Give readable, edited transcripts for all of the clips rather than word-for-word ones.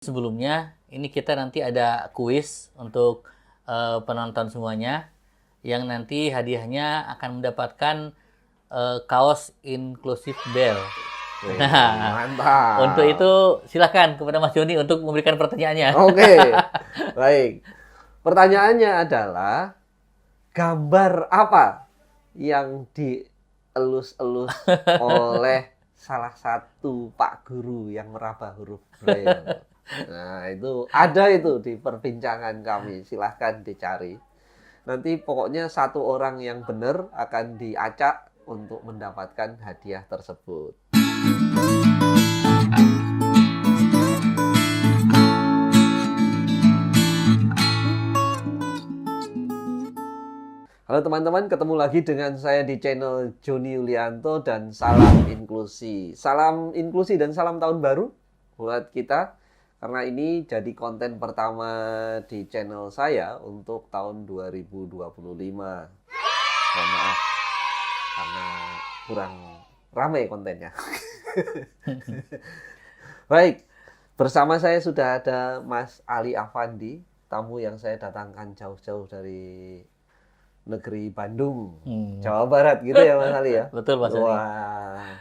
Sebelumnya, ini kita nanti ada kuis untuk penonton semuanya, yang nanti hadiahnya akan mendapatkan kaos Inclusive Bell. Nah, Mantap. untuk itu silakan kepada Mas Joni untuk memberikan pertanyaannya. Oke, baik. Pertanyaannya adalah, gambar apa yang dielus-elus oleh salah satu Pak Guru yang meraba huruf Braille? Nah, itu ada itu di perbincangan kami. Silahkan dicari. Nanti pokoknya satu orang yang benar akan diacak untuk mendapatkan hadiah tersebut. Halo teman-teman, ketemu lagi dengan saya di channel Joni Yulianto dan Salam Inklusi. Salam Inklusi dan salam tahun baru buat kita. Karena ini jadi konten pertama di channel saya untuk tahun 2025. Mohon maaf karena kurang ramai kontennya. Baik, bersama saya sudah ada Mas Ali Afandi, tamu yang saya datangkan jauh-jauh dari negeri Bandung, Jawa Barat gitu ya Mas Ali ya? Betul, Mas Ali. Wah.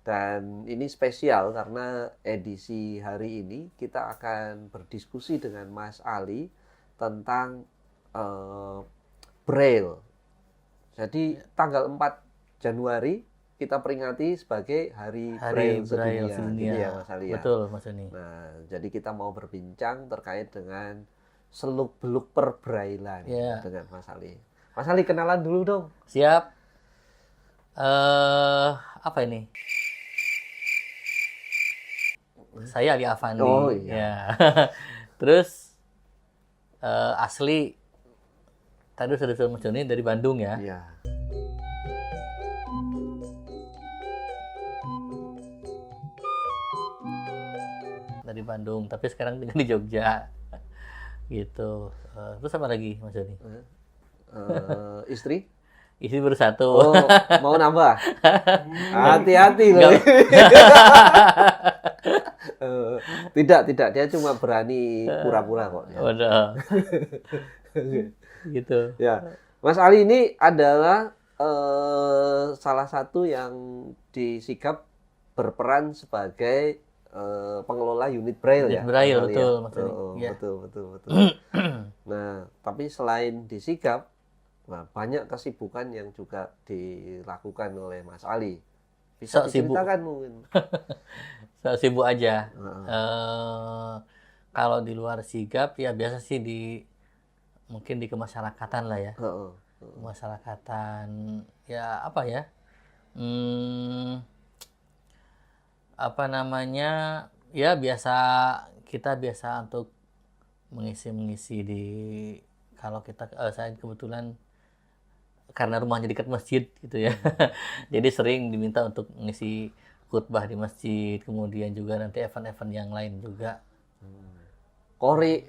Dan ini spesial karena edisi hari ini kita akan berdiskusi dengan Mas Ali tentang Braille. Jadi tanggal 4 Januari kita peringati sebagai Hari Braille Sedunia. Gitu ya Mas Ali ya? Betul, Mas Joni. Nah, jadi kita mau berbincang terkait dengan seluk-beluk perbrailan dengan Mas Ali. Mas Ali, kenalan dulu dong. Siap. Apa ini? Saya Ali Afandi. Oh iya. Ya. Terus asli tadi sudah Mas Joni dari Bandung ya. Iya. Dari Bandung, tapi sekarang tinggal di Jogja. Gitu. Terus apa lagi Mas Joni? Istri? Istri baru satu. Oh, mau nambah? Hati-hati loh. Tidak. Dia cuma berani pura-pura kok. Ya. Waduh. Gitu. Ya, Mas Ali ini adalah salah satu yang disigap berperan sebagai pengelola unit Braille ya. Braille, Mas Ali, betul, ya? Mas Ali. Ya. Betul. Nah, tapi selain disigap, nah, banyak kesibukan yang juga dilakukan oleh Mas Ali. Bisa diceritakan mungkin. Sibuk aja. Kalau di luar sigap ya biasa sih mungkin di kemasyarakatan lah ya. Kemasyarakatan ya apa ya? Apa namanya? Ya kita biasa untuk mengisi di kalau kita saya kebetulan karena rumahnya dekat masjid gitu ya. Jadi sering diminta untuk mengisi khutbah di masjid, kemudian juga nanti event-event yang lain juga. Kori.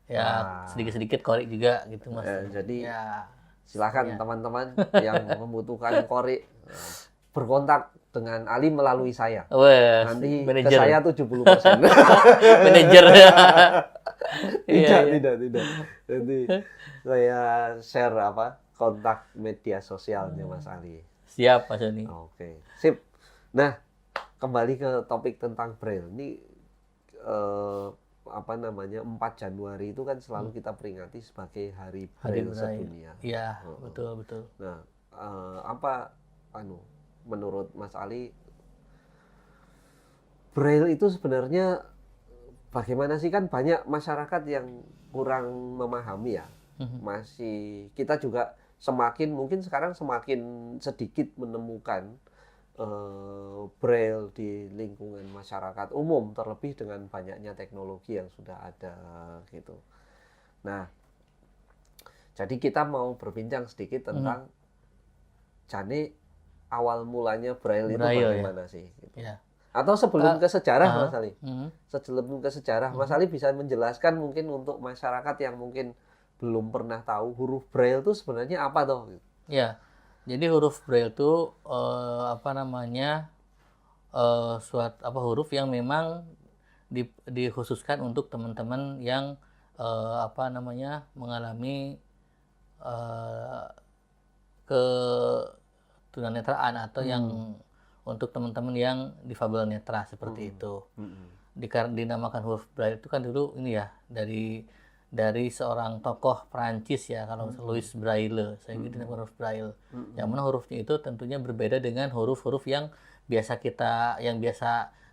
Ya, sedikit-sedikit kori juga gitu Mas. Jadi ya, silakan teman-teman yang membutuhkan kori berkontak dengan Ali melalui saya. Nanti manager. Ke saya 70%. Manajer. Tidak. Nanti saya share kontak media sosialnya Mas Ali. Siap Mas Joni. Oke, sip. Nah, kembali ke topik tentang Braille. Ini 4 Januari itu kan selalu kita peringati sebagai Hari Braille Sedunia. Iya, betul. Nah, menurut Mas Ali, Braille itu sebenarnya bagaimana sih? Kan banyak masyarakat yang kurang memahami ya. Masih kita juga mungkin sekarang semakin sedikit menemukan Braille di lingkungan masyarakat umum, terlebih dengan banyaknya teknologi yang sudah ada gitu. Nah, jadi kita mau berbincang sedikit tentang Jani awal mulanya Braille itu bagaimana sih? Gitu. Ya. Atau sebelum ke sejarah Mas Ali? Sebelum ke sejarah, Mas Ali bisa menjelaskan mungkin untuk masyarakat yang mungkin belum pernah tahu huruf Braille itu sebenarnya apa toh? Ya. Jadi huruf Braille itu apa namanya huruf yang memang dikhususkan untuk teman-teman yang apa namanya mengalami eh, ke tunanetraan atau yang untuk teman-teman yang difabel netra seperti itu. Dinamakan huruf Braille itu kan dulu ini ya dari seorang tokoh Prancis ya, kalau Louis Braille, saya gitu dinamakan huruf Braille. Yang mana hurufnya itu tentunya berbeda dengan huruf-huruf yang biasa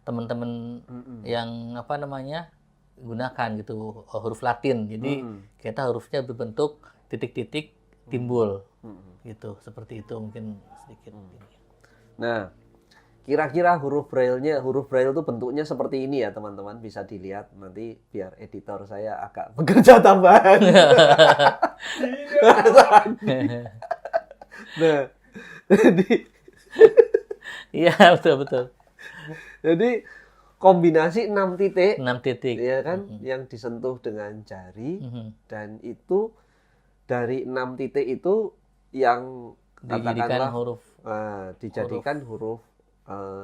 teman-teman yang apa namanya gunakan gitu, huruf Latin. Jadi kita hurufnya berbentuk titik-titik timbul gitu, seperti itu mungkin sedikit. Nah, kira-kira huruf Braille itu bentuknya seperti ini ya teman-teman, bisa dilihat nanti biar editor saya agak bekerja tambahan. Nah, jadi iya betul. Jadi kombinasi 6 titik, 6 titik ya kan, yang disentuh dengan jari, dan itu dari 6 titik itu yang dijadikan huruf dijadikan huruf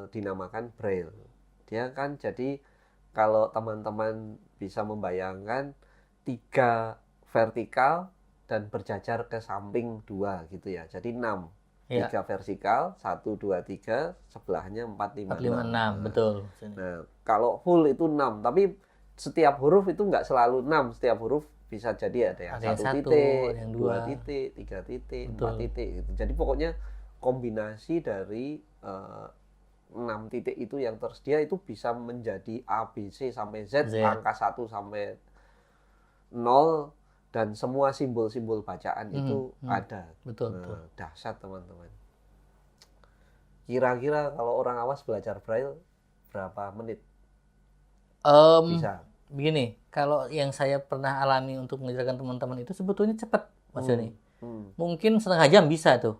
dinamakan Braille. Dia kan jadi kalau teman-teman bisa membayangkan 3 vertikal dan berjajar ke samping 2 gitu ya. Jadi 6. 3 vertikal, 1, 2, 3, sebelahnya 4, 5, 6. Betul. Nah, kalau full itu 6, tapi setiap huruf itu nggak selalu 6. Setiap huruf bisa jadi ada yang 1 titik, yang 2 titik, 3 titik, 4 titik gitu. Jadi pokoknya kombinasi dari 6 titik itu yang tersedia itu bisa menjadi A, B, C sampai Z. Angka 1 sampai 0 dan semua simbol-simbol bacaan itu ada. Betul. Dahsyat teman-teman. Kira-kira kalau orang awas belajar Braille berapa menit? Bisa. Begini, kalau yang saya pernah alami untuk mengajarkan teman-teman itu sebetulnya cepat, Mas Joni. Mungkin setengah jam bisa tuh.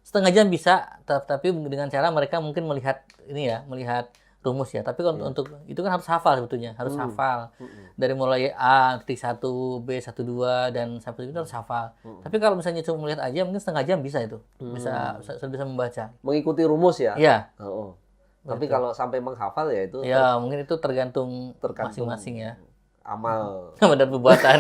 Setengah jam bisa, tapi dengan cara mereka mungkin melihat rumus ya. Tapi untuk itu kan harus hafal sebetulnya, harus hafal. Dari mulai A, titik 1, B, 1, 2 dan sampai itu harus hafal. Tapi kalau misalnya cuma melihat aja mungkin setengah jam bisa itu. Bisa membaca. Mengikuti rumus ya? Iya. Tapi kalau sampai menghafal ya itu mungkin itu tergantung masing-masing ya. Amal dan perbuatan.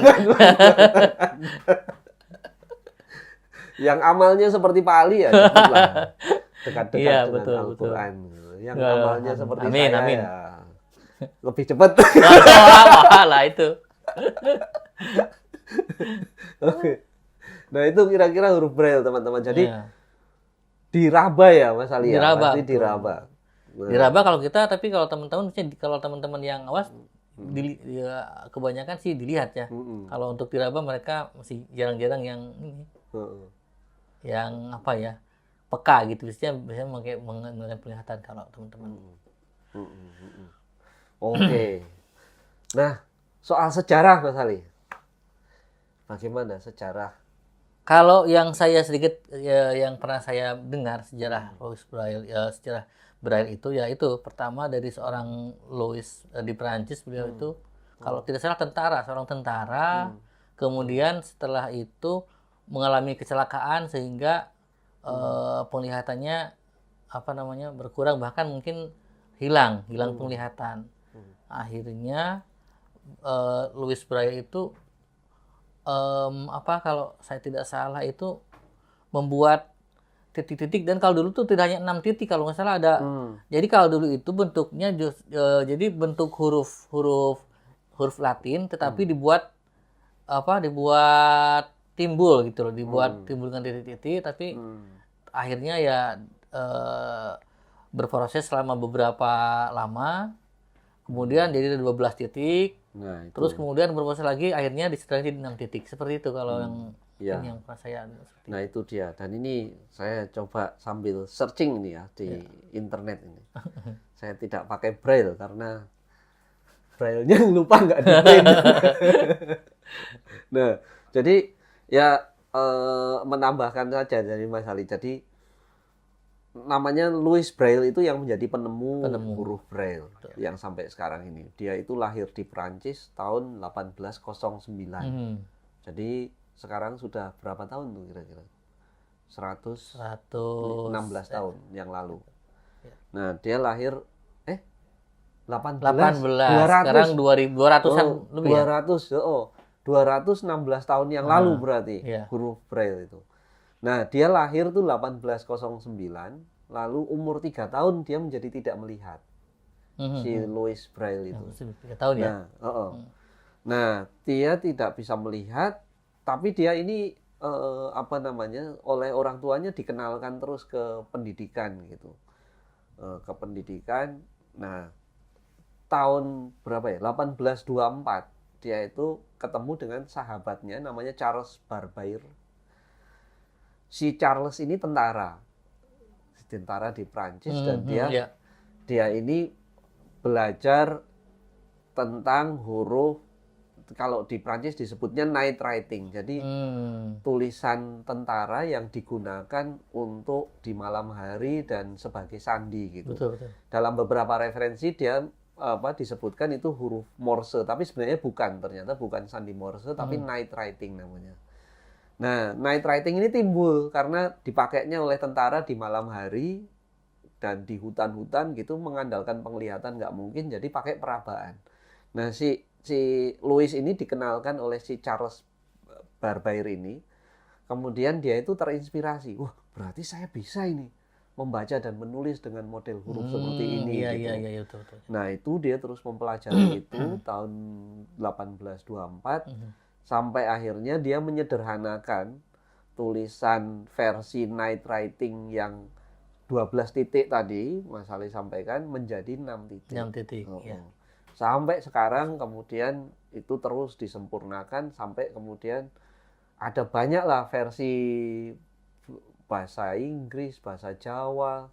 Yang amalnya seperti Pak Ali ya cukuplah. Dekat-dekat dengan Al-Quran. Yang amalnya seperti saya ya lebih cepat. Lah itu. Oke. Nah itu kira-kira huruf Braille teman-teman. Jadi diraba ya Mas Ali ya? Pasti diraba. Diraba kalau kita, tapi kalau teman-teman yang awas kebanyakan sih dilihat ya. Kalau untuk diraba mereka masih jarang-jarang yang apa ya, peka gitu, biasanya menggunakan penglihatan kalau teman-teman. Oke. Nah, soal sejarah Mas Ali, bagaimana sejarah? Kalau yang saya sedikit yang pernah saya dengar sejarah Louis Braille, sejarah Braille itu ya itu pertama dari seorang Louis di Perancis. Beliau itu kalau tidak salah seorang tentara. Kemudian setelah itu mengalami kecelakaan sehingga penglihatannya berkurang, bahkan mungkin hilang penglihatan. Akhirnya Louis Braille itu kalau saya tidak salah itu membuat titik-titik, dan kalau dulu tuh tidak hanya 6 titik kalau nggak salah ada. Jadi kalau dulu itu bentuknya jadi bentuk huruf Latin tetapi dibuat timbul gitu loh, timbul dengan titik-titik, tapi akhirnya ya berproses selama beberapa lama, kemudian jadi 12 titik. Nah, terus kemudian berproses lagi, akhirnya disetelahnya jadi 6 titik. Seperti itu kalau yang pernah saya. Nah itu dia, dan ini saya coba sambil searching ini ya di internet ini. Saya tidak pakai Braille karena Braille-nya lupa nggak di print. Nah, jadi ya menambahkan saja dari Mas Ali. Jadi namanya Louis Braille itu yang menjadi penemu huruf Braille. Betul. Yang sampai sekarang ini. Dia itu lahir di Prancis tahun 1809. Jadi sekarang sudah berapa tahun tuh kira-kira? 116 100 tahun yang lalu. Ya. Nah, dia lahir 18 sekarang 200-an Oh, lebih ya. 216 tahun yang lalu berarti Iya. huruf Braille itu. Nah, dia lahir tuh 1809, lalu umur 3 tahun dia menjadi tidak melihat. Si Louis Braille Ya, itu. 3 tahun ya. Nah, nah, dia tidak bisa melihat, tapi dia ini oleh orang tuanya dikenalkan terus ke pendidikan gitu. Ke pendidikan. Nah, tahun berapa ya? 1824 dia itu ketemu dengan sahabatnya namanya Charles Barbier. Si Charles ini tentara di Prancis dan Ya. dia ini belajar tentang huruf, kalau di Prancis disebutnya night writing. Jadi tulisan tentara yang digunakan untuk di malam hari dan sebagai sandi gitu. Betul. Dalam beberapa referensi dia disebutkan itu huruf Morse, tapi sebenarnya ternyata bukan sandi Morse, tapi night writing namanya. Nah, night writing ini timbul karena dipakainya oleh tentara di malam hari dan di hutan-hutan gitu, mengandalkan penglihatan nggak mungkin, jadi pakai perabaan. Nah, si Louis ini dikenalkan oleh si Charles Barbier ini, kemudian dia itu terinspirasi, wah berarti saya bisa ini membaca dan menulis dengan model huruf seperti ini gitu. Iya, betul. Nah, itu dia terus mempelajari itu tahun 1824 sampai akhirnya dia menyederhanakan tulisan versi night writing yang 12 titik tadi Mas Ali sampaikan menjadi 6 titik. 6 titik, ya. Sampai sekarang kemudian itu terus disempurnakan sampai kemudian ada banyak lah versi bahasa Inggris, bahasa Jawa,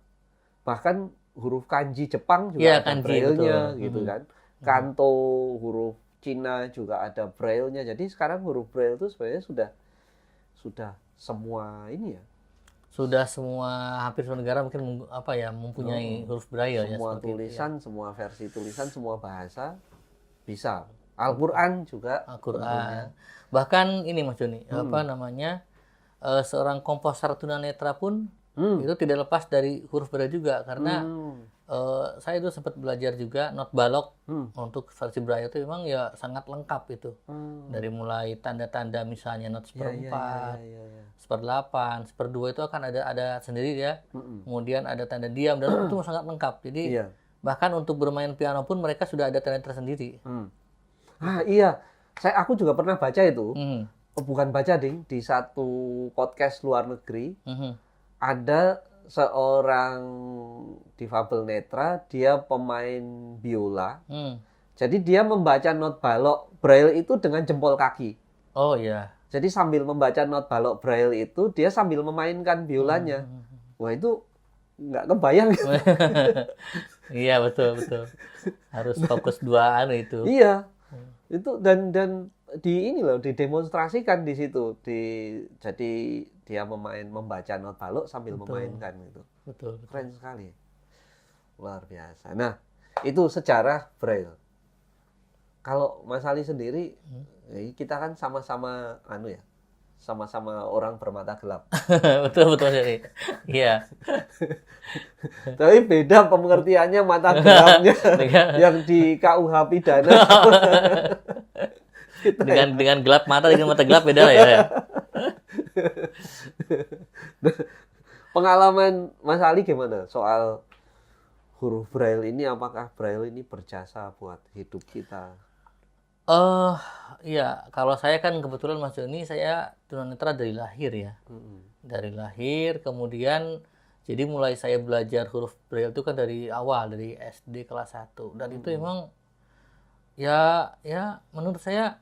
bahkan huruf kanji Jepang juga ada braille-nya gitu kan. Kanto huruf Cina juga ada braille-nya. Jadi sekarang huruf braille itu sebenarnya sudah semua ini ya. Sudah hampir semua negara mungkin mempunyai huruf braille ya. Semua tulisan, semua versi tulisan, semua bahasa bisa. Al-Qur'an juga. Al-Qur'an. Bahkan ini Mas Joni, seorang komposer tunanetra pun itu tidak lepas dari huruf braille juga karena saya itu sempat belajar juga not balok untuk versi braille itu memang ya sangat lengkap itu. Dari mulai tanda-tanda misalnya not seperempat, seperdelapan, seperdua itu akan ada sendiri ya. Kemudian ada tanda diam dan itu sangat lengkap. Jadi bahkan untuk bermain piano pun mereka sudah ada tanda tersendiri. Iya. Aku juga pernah baca itu. Bukan baca ding, di satu podcast luar negeri ada seorang difabel netra, dia pemain biola. Jadi dia membaca not balok braille itu dengan jempol kaki. Oh iya. Jadi sambil membaca not balok braille itu dia sambil memainkan biolanya. Wah, itu nggak kebayang. Iya, betul. Harus fokus duaan itu. Iya. Itu dan didemonstrasikan di situ. Jadi dia membaca not balok sambil memainkan gitu. Betul. Keren sekali. Luar biasa. Nah, itu sejarah braille. Kalau Mas Ali sendiri, kita kan sama-sama sama-sama orang bermata gelap. betul jadi. Iya. Tapi beda pengertiannya mata gelapnya yang di KUH pidana. dengan gelap mata dengan mata gelap beda lah ya. Pengalaman Mas Ali gimana soal huruf braille ini? Apakah braille ini berjasa buat hidup kita? Iya, kalau saya kan kebetulan Mas Joni, saya tunanetra dari lahir ya. Dari lahir, kemudian jadi mulai saya belajar huruf braille itu kan dari awal, dari SD kelas 1. Dan itu memang ya menurut saya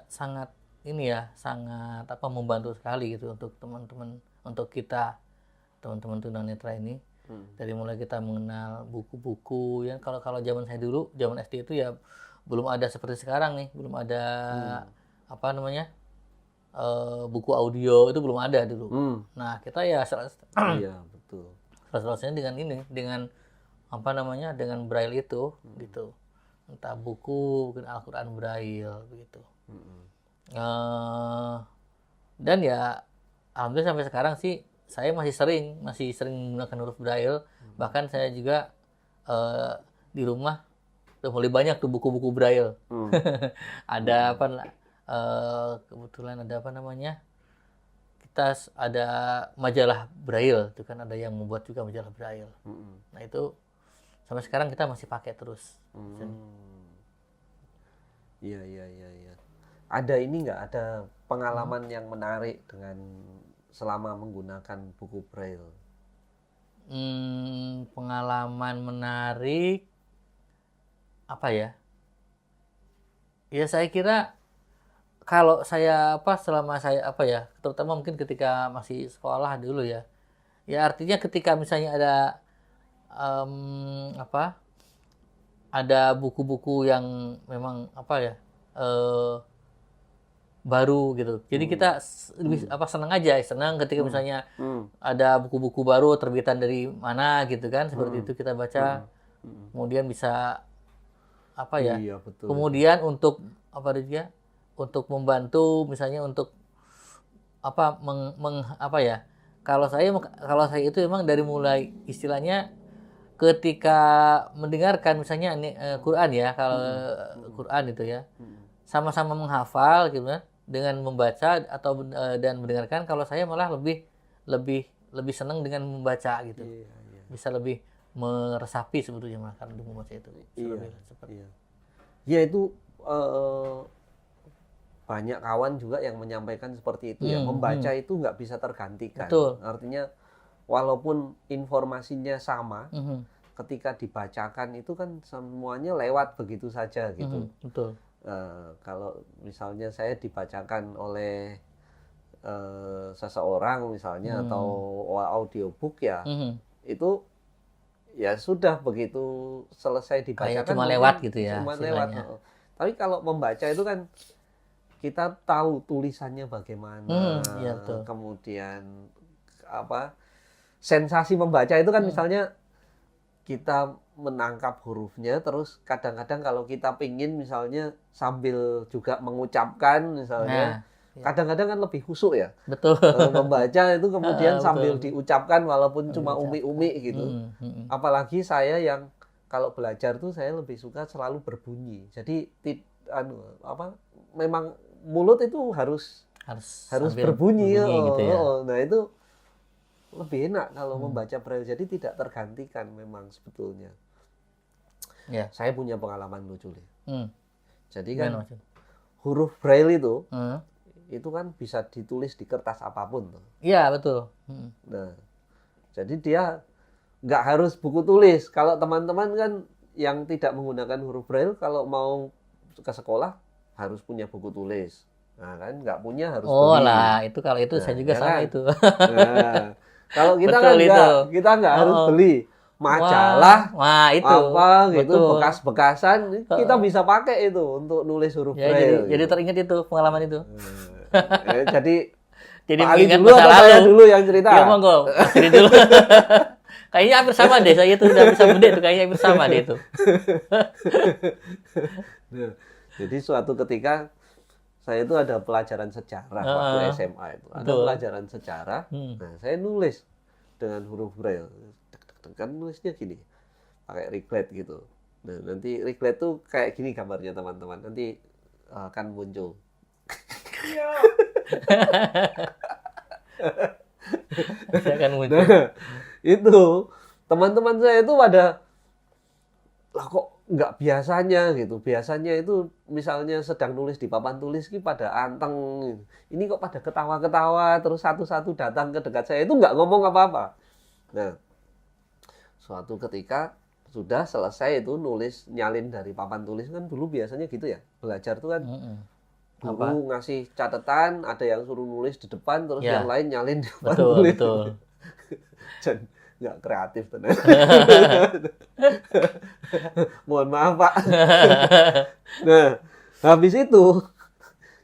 sangat membantu sekali gitu untuk teman-teman, untuk kita teman-teman tunanetra ini. Dari mulai kita mengenal buku-buku ya, kalau zaman saya dulu, zaman SD itu ya belum ada seperti sekarang nih, belum ada buku audio itu belum ada dulu. Nah, kita ya iya, betul. Salah-salahnya dengan dengan braille itu gitu. Entah buku, mungkin Al-Qur'an braille begitu. Dan ya alhamdulillah sampai sekarang sih saya masih sering menggunakan huruf braille. Bahkan saya juga di rumah udah mulai banyak tuh buku-buku braille. Ada apa kebetulan ada apa namanya? Ada majalah braille, itu kan ada yang membuat juga majalah braille. Nah, itu sampai sekarang kita masih pakai terus. Iya. Ada ini nggak, ada pengalaman yang menarik dengan selama menggunakan buku braille? Pengalaman menarik apa ya? Ya saya kira kalau saya selama saya terutama mungkin ketika masih sekolah dulu ya. Ya artinya ketika misalnya ada buku-buku yang memang baru gitu. Jadi kita lebih senang ketika misalnya ada buku-buku baru terbitan dari mana gitu kan, seperti itu kita baca. Kemudian bisa Iya, betul. kemudian untuk untuk membantu misalnya untuk kalau saya itu memang dari mulai istilahnya ketika mendengarkan misalnya Quran ya, kalau Quran itu ya sama-sama menghafal gitu kan, dengan membaca atau dan mendengarkan. Kalau saya malah lebih senang dengan membaca gitu. Bisa lebih meresapi sebetulnya malah kalau membaca itu. Ya itu banyak kawan juga yang menyampaikan seperti itu ya. Membaca itu nggak bisa tergantikan. Betul. Artinya walaupun informasinya sama, ketika dibacakan itu kan semuanya lewat begitu saja gitu. Betul. Kalau misalnya saya dibacakan oleh seseorang misalnya atau audiobook ya, itu ya sudah begitu selesai dibacakan Kayak cuma lewat gitu ya. Cuma lewat. Tapi kalau membaca itu kan kita tahu tulisannya bagaimana, iya, betul. kemudian sensasi membaca itu kan misalnya kita menangkap hurufnya, terus kadang-kadang kalau kita pingin misalnya sambil juga mengucapkan misalnya, kadang-kadang kan lebih khusyuk ya. Betul. Membaca itu kemudian sambil diucapkan walaupun cuma umi-umi gitu. Apalagi saya yang kalau belajar tuh saya lebih suka selalu berbunyi. Jadi memang mulut itu harus berbunyi gitu ya. Nah itu lebih enak kalau membaca braille, jadi tidak tergantikan memang sebetulnya. Ya. Saya punya pengalaman lucu nih. Jadi kan huruf braille itu kan bisa ditulis di kertas apapun tuh. Iya, betul. Nah, jadi dia nggak harus buku tulis. Kalau teman-teman kan yang tidak menggunakan huruf braille, kalau mau ke sekolah harus punya buku tulis. Nah kan nggak punya harus beli. Lah itu kalau itu saya juga sama kan? itu. Nah, kalau kita Betul kan itu. kita nggak harus beli majalah, itu gitu, betul. bekas-bekasan, kita bisa pakai itu untuk nulis huruf Ya, braille. jadi teringat itu pengalaman itu. Jadi Pak Ali mengingat dulu masa atau lalu. saya dulu yang cerita? Iya, monggo. Jadi dulu. Kayaknya hampir sama deh, saya itu udah bisa beda itu, kayaknya hampir sama deh itu. Nah, jadi suatu ketika saya itu ada pelajaran sejarah waktu SMA itu. Ada pelajaran sejarah. Nah, saya nulis dengan huruf braille. Kan nulisnya gini. Pakai Riglet gitu. Nah, nanti Riglet tuh kayak gini gambarnya teman-teman. Nanti akan muncul. Akan muncul. Nah, itu teman-teman saya itu pada lah kok nggak biasanya gitu. Biasanya itu misalnya sedang nulis di papan tulis ini pada anteng. Ini kok pada ketawa-ketawa terus satu-satu datang ke dekat saya itu nggak ngomong apa-apa. Nah, suatu ketika sudah selesai itu nulis, nyalin dari papan tulis kan dulu biasanya gitu ya. Belajar tuh kan guru ngasih catatan, ada yang suruh nulis di depan terus yang lain nyalin di papan tulis. Betul. Dan nggak kreatif ternyata. Mohon maaf Pak. Nah, habis itu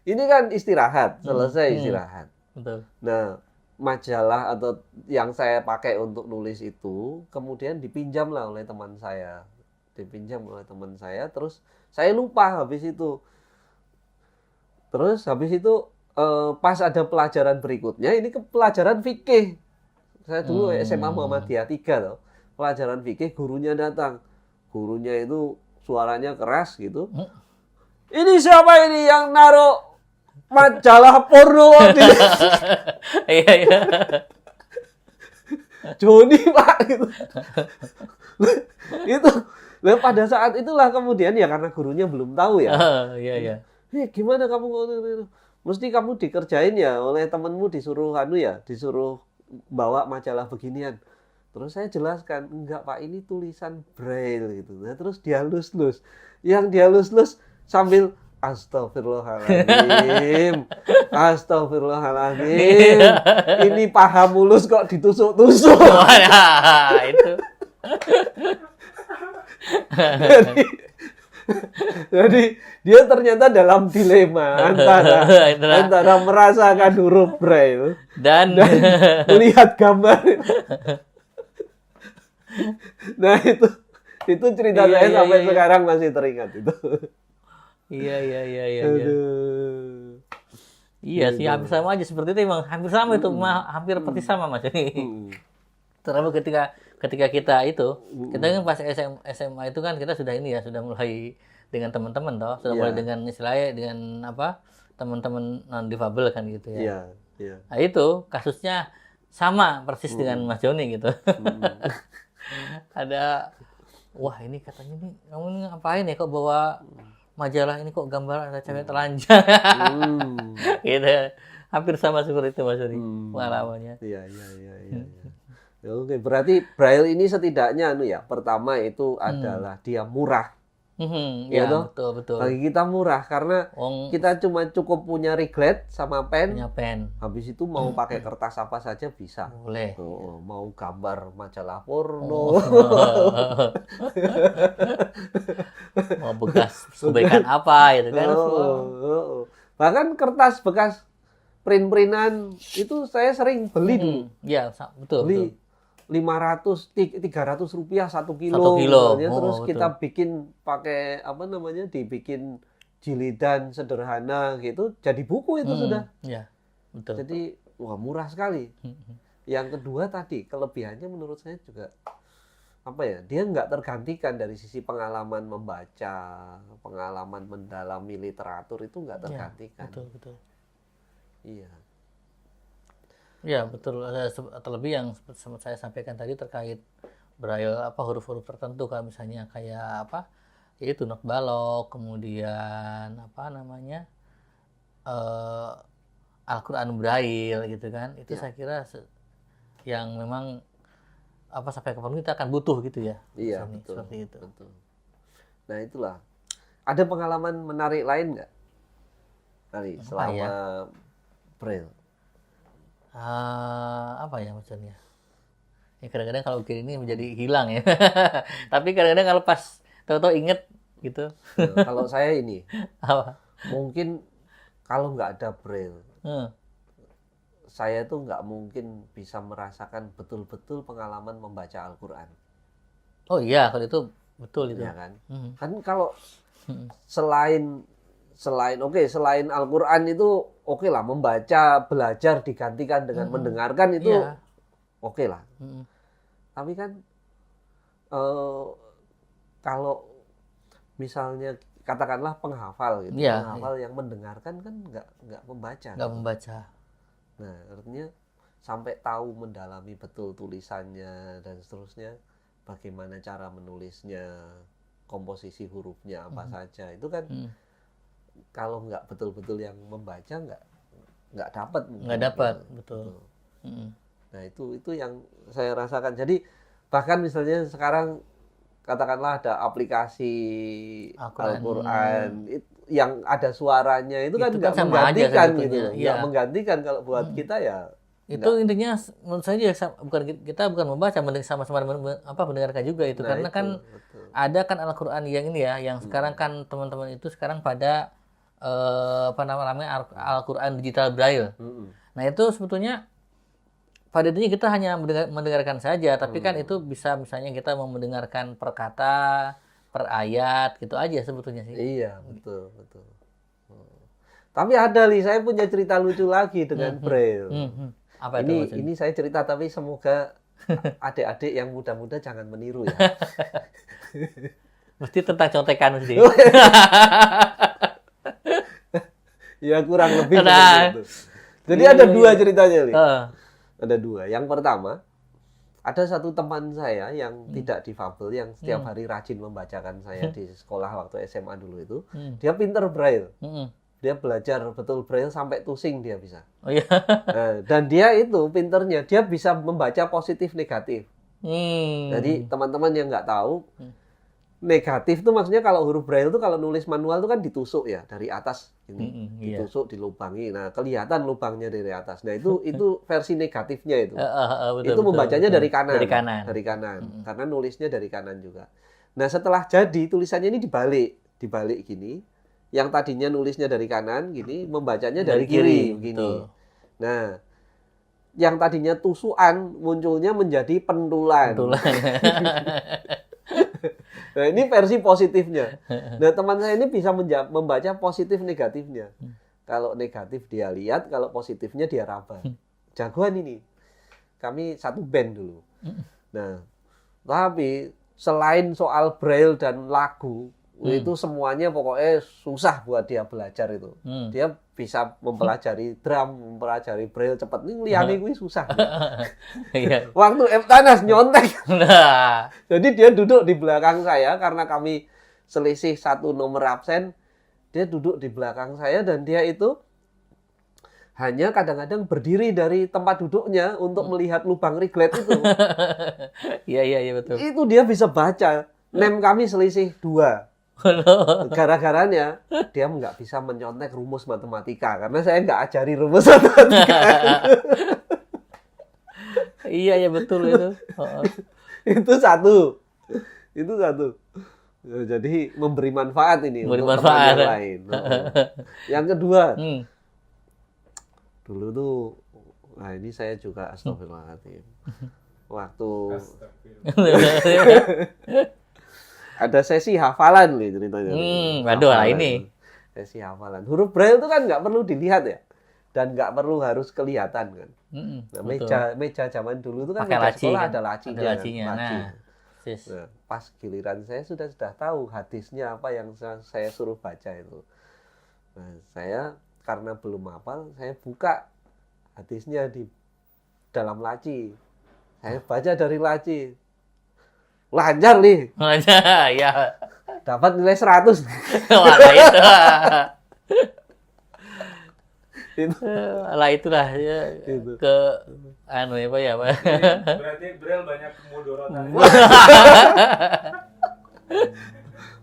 ini kan istirahat, selesai istirahat. Betul. Nah, majalah atau yang saya pakai untuk nulis itu kemudian dipinjam lah oleh teman saya. Terus saya lupa habis itu. Terus habis itu pas ada pelajaran berikutnya, ini ke pelajaran fikih. Saya dulu SMA Muhammadiyah 3 loh. Pelajaran fikih, gurunya datang. Gurunya itu suaranya keras gitu. Ini siapa ini yang naruh majalah porno di Iya, iya. Joni, Pak gitu. Itu. Nah, pada saat itulah kemudian ya karena gurunya belum tahu ya. Iya, iya. Gimana kamu mesti kamu dikerjain ya oleh temenmu disuruh disuruh bawa majalah beginian. Terus saya jelaskan, enggak Pak, ini tulisan braille gitu. Nah, terus dihalus-lus. Yang dihalus-lus sambil astagfirullahaladzim. Astagfirullahaladzim. Ini paha mulus kok ditusuk-tusuk. Wah, itu. Jadi dia ternyata dalam dilema antara merasakan huruf braille Dan melihat gambar. Nah itu cerita Iya, saya iya, sampai iya. sekarang masih teringat itu. iya, iya, iya, iya. Aduh. Iya sih, hampir sama aja seperti itu, emang hampir sama itu, hampir persis sama Mas. Terlalu ketika kita itu, kita kan pas SMA itu kan kita sudah ini ya, sudah mulai dengan teman-teman toh, sudah mulai dengan istilahnya dengan apa? Teman-teman non difabel kan gitu ya. Iya, iya. Nah, itu kasusnya sama persis dengan Mas Joni gitu. Ada wah ini katanya nih kamu ini ngapain ya kok bawa majalah ini kok gambar ada cewek telanjang. Gitu. Hampir sama seperti itu Mas Joni pengalamannya. Iya. Ya, oke, berarti braille ini setidaknya pertama itu adalah dia murah. Ya, toh? betul. Bagi kita murah karena kita cuma cukup punya reglet sama pen. Punya pen. Habis itu mau pakai kertas apa saja bisa. Boleh. Mau gambar majalah porno. Mau bekas kebaikan apa gitu kan. Bahkan kertas bekas print-printan itu saya sering beli dulu. Iya, betul. Beli 300 rupiah 1 kilo. 1 kilo. Terus betul. kita bikin pakai dibikin jilidan sederhana gitu, jadi buku itu sudah. Iya, betul. Jadi wah murah sekali. Yang kedua tadi kelebihannya menurut saya juga dia nggak tergantikan dari sisi pengalaman membaca, pengalaman mendalami literatur itu nggak tergantikan. Betul. Iya. Ya betul, terlebih yang seperti saya sampaikan tadi terkait braille huruf-huruf tertentu kan, misalnya kayak yaitu not balok, kemudian Al-Quran Braille gitu kan, itu saya kira yang memang sampai kapan kita akan butuh gitu ya. Iya, betul. Seperti itu. Betul. Nah itulah. Ada pengalaman menarik lain nggak? Selama braille? Apa ya maksudnya? Ya kadang-kadang kalau begini ini menjadi hilang ya. Tapi kadang-kadang kalau pas tahu-tahu inget gitu. Kalau saya ini, Apa? mungkin kalau nggak ada braille, saya tuh nggak mungkin bisa merasakan betul-betul pengalaman membaca Al-Quran. Oh iya, kalau itu betul itu. Ya kan? Kan kalau selain Al-Quran itu oke lah, membaca, belajar digantikan dengan mendengarkan itu oke lah. Tapi kan kalau misalnya katakanlah penghafal gitu, penghafal yang mendengarkan kan nggak membaca. Nggak membaca. Nah, artinya sampai tahu mendalami betul tulisannya dan seterusnya, bagaimana cara menulisnya, komposisi hurufnya apa saja, itu kan kalau nggak betul-betul yang membaca nggak dapat. Nggak dapat, betul. Nah itu yang saya rasakan. Jadi bahkan misalnya sekarang katakanlah ada aplikasi Al-Quran yang ada suaranya itu kan nggak menggantikan gitu, nggak menggantikan kalau buat kita ya. Itu intinya menurut saya kita bukan membaca, sama-sama mendengarkan juga itu, karena kan ada kan Al-Quran yang ini ya, yang sekarang kan teman-teman itu sekarang pada Al-Quran digital braille. Nah itu sebetulnya pada intinya kita hanya mendengarkan saja, tapi kan itu bisa misalnya kita mau mendengarkan per kata, per ayat gitu aja sebetulnya sih. Iya, betul. Tapi ada nih, saya punya cerita lucu lagi dengan Braille. Apa itu maksudnya? Ini saya cerita, tapi semoga adik-adik yang muda-muda jangan meniru ya. Mesti tentang contekan sih. Ya kurang lebih Nah. seperti itu. Jadi ada dua ceritanya nih. Ada dua. Yang pertama, ada satu teman saya yang tidak difabel, yang setiap hari rajin membacakan saya di sekolah waktu SMA dulu itu. Dia pinter Braille. Dia belajar betul Braille sampai tusing dia bisa. Oh iya. Nah, dan dia itu pinternya, dia bisa membaca positif negatif. Jadi teman-teman yang nggak tahu, negatif itu maksudnya kalau huruf Braille itu kalau nulis manual itu kan ditusuk ya dari atas ini, ditusuk, dilubangi. Nah, kelihatan lubangnya dari atas. Nah, itu versi negatifnya itu. Betul, Itu membacanya betul. dari kanan. Dari kanan. Dari kanan. Karena nulisnya dari kanan juga. Nah, setelah jadi tulisannya ini dibalik gini. Yang tadinya nulisnya dari kanan gini, membacanya dari kiri begini. Betul. Nah, yang tadinya tusukan munculnya menjadi pentulan. Nah, ini versi positifnya. Nah, teman saya ini bisa membaca positif negatifnya. Kalau negatif dia lihat, kalau positifnya dia raba. Jagoan ini. Kami satu band dulu. Nah, tapi selain soal Braille dan lagu, itu semuanya pokoknya susah buat dia belajar itu. Dia bisa mempelajari drum, mempelajari Braille cepat. Ini liyane kuwi susah. Waktu Eptanas nyontek. Jadi dia duduk di belakang saya karena kami selisih 1 nomor absen. Dia duduk di belakang saya dan dia itu hanya kadang-kadang berdiri dari tempat duduknya untuk melihat lubang riglet itu. Iya betul. Itu dia bisa baca. Nem kami selisih 2. Gara-garanya dia nggak bisa menyontek rumus matematika karena saya nggak ajari rumus matematika. Iya betul itu. Itu satu. Jadi memberi manfaat ini untuk teman yang lain. Yang kedua, dulu tuh, nah ini saya juga astagfirullahaladzim. Waktu ada sesi hafalan nih ceritanya. Waduh lah ini. Sesi hafalan. Huruf Braille itu kan nggak perlu dilihat ya. Dan nggak perlu harus kelihatan kan. Nah, meja zaman dulu itu kan pakai meja laci, sekolah kan? ada lacinya. Ada lacinya. Laci. Nah, Pas giliran saya sudah tahu hadisnya apa yang saya suruh baca itu. Nah, saya karena belum hafal, saya buka hadisnya di dalam laci. Saya baca dari laci. Lancar nih. Lancar, ya. Dapat nilai 100. Wah, itulah ya, Itu. ke anu apa ya, Pak. Berarti Braille banyak kemudorotan.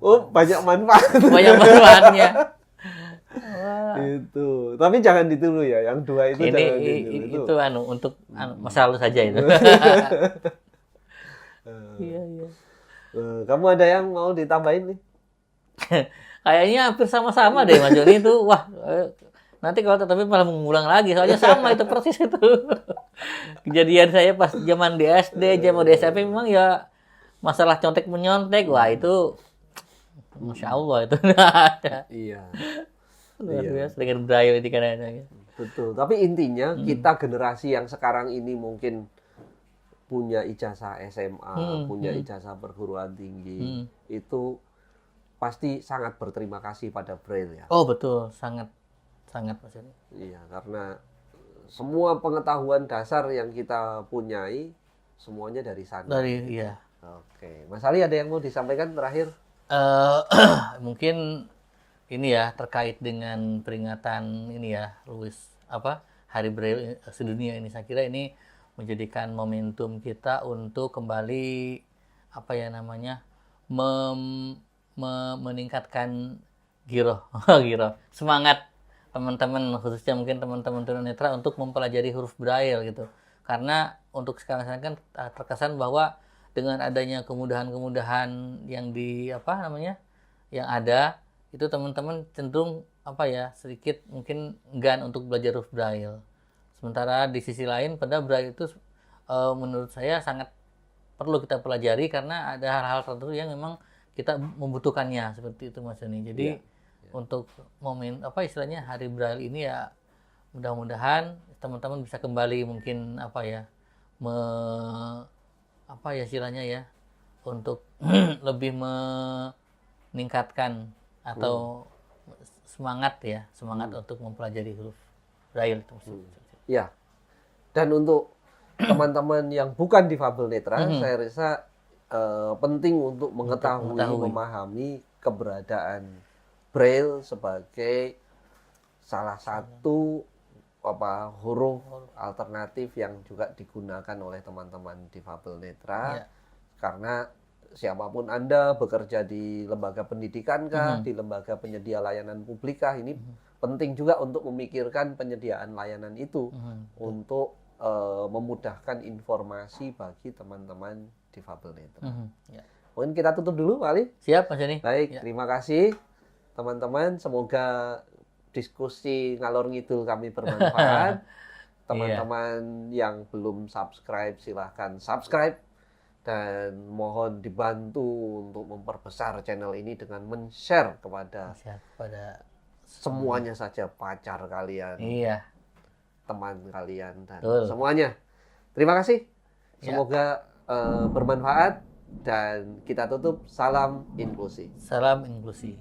Oh, banyak manfaat. Banyak manfaatnya. Itu. Tapi jangan ditiru ya, yang dua itu jangan ditiru. Itu untuk masa lalu saja itu. Iya. Kamu ada yang mau ditambahin nih? Kayaknya hampir sama-sama deh Mas Joni itu. Wah, nanti kalau tapi malah mengulang lagi. Soalnya sama itu persis itu. Kejadian saya pas zaman di SD, zaman di SMP memang ya masalah contek-menyontek. Wah, itu Masya Allah itu ada. Iya. Luar biasa dengan Braille itu kadang-kadang. Betul. Tapi intinya kita generasi yang sekarang ini mungkin punya ijazah SMA, punya ijazah perguruan tinggi, itu pasti sangat berterima kasih pada Braille ya. Oh betul, sangat Mas Joni. Iya, karena semua pengetahuan dasar yang kita punyai semuanya dari sana. Iya. Oke, Mas Ali ada yang mau disampaikan terakhir? Mungkin ini ya terkait dengan peringatan ini ya, Hari Braille sedunia ini. Saya kira ini menjadikan momentum kita untuk kembali meningkatkan giroh semangat teman-teman, khususnya mungkin teman-teman tunanetra untuk mempelajari huruf Braille gitu. Karena untuk sekarang kan terkesan bahwa dengan adanya kemudahan-kemudahan yang yang ada, itu teman-teman cenderung sedikit mungkin enggan untuk belajar huruf Braille. Sementara di sisi lain pada Braille itu menurut saya sangat perlu kita pelajari karena ada hal-hal tertentu yang memang kita membutuhkannya seperti itu Mas Joni. Jadi untuk momen apa istilahnya Hari Braille ini ya mudah-mudahan teman-teman bisa kembali mungkin apa ya apa ya istilahnya ya untuk lebih meningkatkan atau semangat untuk mempelajari huruf Braille itu. Ya. Dan untuk teman-teman yang bukan difabel netra, saya rasa penting untuk mengetahui, memahami keberadaan Braille sebagai salah satu huruf alternatif yang juga digunakan oleh teman-teman difabel netra. Karena siapapun Anda bekerja di lembaga pendidikan kah, di lembaga penyedia layanan publik kah, ini penting juga untuk memikirkan penyediaan layanan itu untuk memudahkan informasi bagi teman-teman difabel netra. Mungkin kita tutup dulu, Pak Ali. Siap, Mas Joni. Baik, terima kasih teman-teman. Semoga diskusi ngalor ngidul kami bermanfaat. Teman-teman yang belum subscribe, silahkan subscribe. Dan mohon dibantu untuk memperbesar channel ini dengan men-share kepada semuanya saja, pacar kalian, teman kalian, dan semuanya. Terima kasih. Semoga bermanfaat dan kita tutup. Salam inklusi. Salam inklusi.